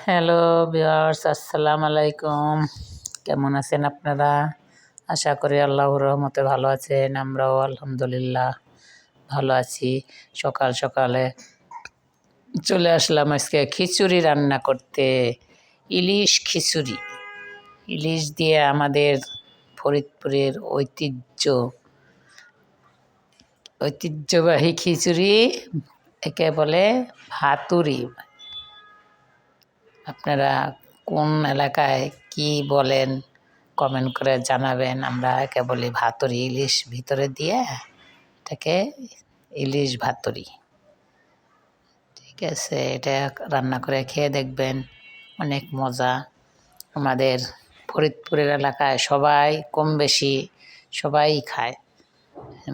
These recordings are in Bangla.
হ্যালো ভিউয়ার্স, আসসালামু আলাইকুম। কেমন আছেন আপনারা? আশা করি আল্লাহর রহমতে ভালো আছেন। আমরাও আলহামদুলিল্লাহ ভালো আছি। সকাল সকালে চলে আসলাম আজকে খিচুড়ি রান্না করতে। ইলিশ খিচুড়ি, ইলিশ দিয়ে আমাদের ফরিদপুরের ঐতিহ্যবাহী খিচুড়ি, একে বলে ভাতুরি। আপনারা কোন এলাকায় কি বলেন কমেন্ট করে জানাবেন। আমরা একে বলি ভাতুরি, ইলিশ ভিতরে দিয়ে এটাকে ইলিশ ভাতুরি। ঠিক আছে, এটা রান্না করে খেয়ে দেখবেন, অনেক মজা। আমাদের ফরিদপুরের এলাকায় সবাই কম বেশি সবাই খায়।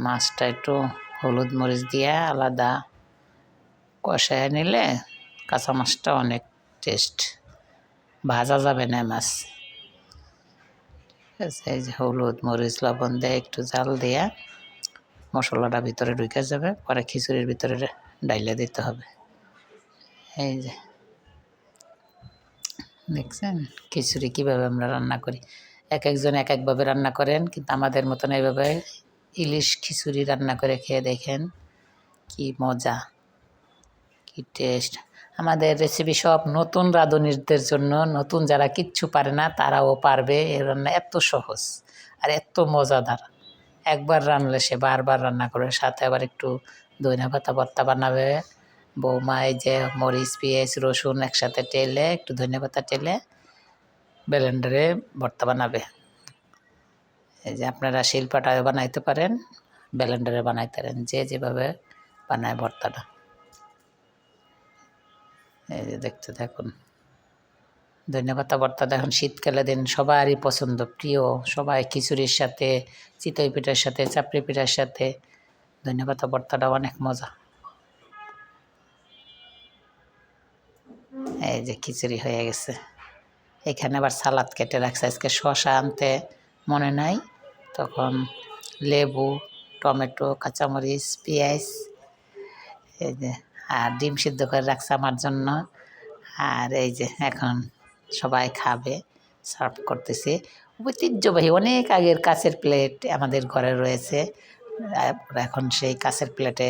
মাছটা একটু হলুদ মরিচ দিয়ে আলাদা কষায় নিলে কাঁচা মাছটা অনেক টেস্ট, ভাজা যাবে না মাছ। ঠিক আছে, এই যে হলুদ মরিচ লবণ দিয়ে একটু জাল দিয়ে মশলাটা ভিতরে ঢুকে যাবে, পরে খিচুড়ির ভিতরে ডাইলে দিতে হবে। এই যে দেখছেন খিচুড়ি কীভাবে আমরা রান্না করি। এক একজন এক একভাবে রান্না করেন, কিন্তু আমাদের মতন এইভাবে ইলিশ খিচুড়ি রান্না করে খেয়ে দেখেন কি মজা, কি টেস্ট। আমাদের রেসিপি সব নতুন রাঁধুনিদের জন্য, নতুন যারা কিচ্ছু পারে না তারাও পারবে। এ রান্না এত সহজ আর এত মজাদার, একবার রান্নলে সে বারবার রান্না করবে। সাথে আবার একটু ধনিয়া পাতা ভর্তা বানাবে বৌমা। এই যে মরিচ পেঁয়াজ রসুন একসাথে টেলে, একটু ধনিয়া পাতা টেলে ব্লেন্ডারে ভর্তা বানাবে। এই যে আপনারা শিলপাটায় বানাইতে পারেন, ব্লেন্ডারে বানাইতে পারেন, যে যেভাবে বানায় ভর্তাটা। এই যে দেখতে থাকুন, ধনিয়া পাতা ভর্তা দেখুন শীতকালে দিন সবারই পছন্দ, প্রিয়। সবাই খিচুড়ির সাথে, চিতই পিঠার সাথে, চাপড়ি পিঠার সাথে ধনিয়া পাতা ভর্তাটা অনেক মজা। এই যে খিচুড়ি হয়ে গেছে। এখানে আবার সালাদ কেটে রাখছে, আজকে শসা আনতে মনে নাই, তখন লেবু, টমেটো, কাঁচামরিচ, পেঁয়াজ, এই যে আর ডিম সিদ্ধ করে রাখছে আমার জন্য। আর এই যে এখন সবাই খাবে, সার্ভ করতেছে। ঐতিহ্যবাহী অনেক আগের কাঁচের প্লেট আমাদের ঘরে রয়েছে, এখন সেই কাঁচের প্লেটে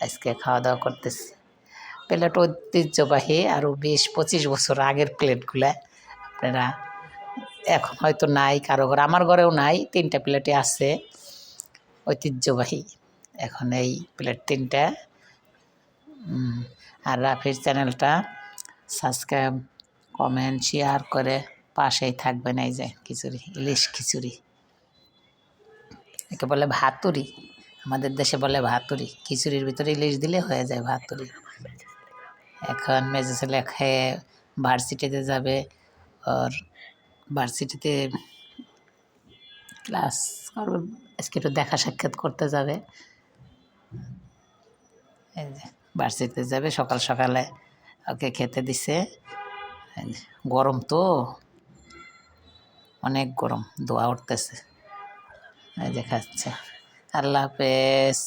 আজকে খাওয়া দাওয়া করতেছি। প্লেট ঐতিহ্যবাহী, আরও 20-25 বছর আগের প্লেটগুলা। আপনারা এখন হয়তো নাই কারো ঘরে, আমার ঘরেও নাই, 3টা প্লেটে আছে ঐতিহ্যবাহী। এখন এই প্লেট 3টা। আর রাফির চ্যানেলটা সাবস্ক্রাইব, কমেন্ট, শেয়ার করে পাশেই থাকবেন। এই যে খিচুড়ি, ইলিশ খিচুড়ি, একে বলে ভাতুরি, আমাদের দেশে বলে ভাতুরি। খিচুড়ির ভিতরে ইলিশ দিলে হয়ে যায় ভাতুরি। এখন মেজো ছেলে খেয়ে ভার্সিটিতে যাবে, আর ভার্সিটিতে ক্লাস করবে, আজকে একটু দেখা সাক্ষাৎ করতে যাবে। এই যে ভার্সিটিতে যাবে, সকাল সকালে ওকে খেতে দিছে। গরম তো, অনেক গরম, ধোঁয়া উঠতেছে। এই যে খাচ্ছে। আল্লাহ হাফেজ।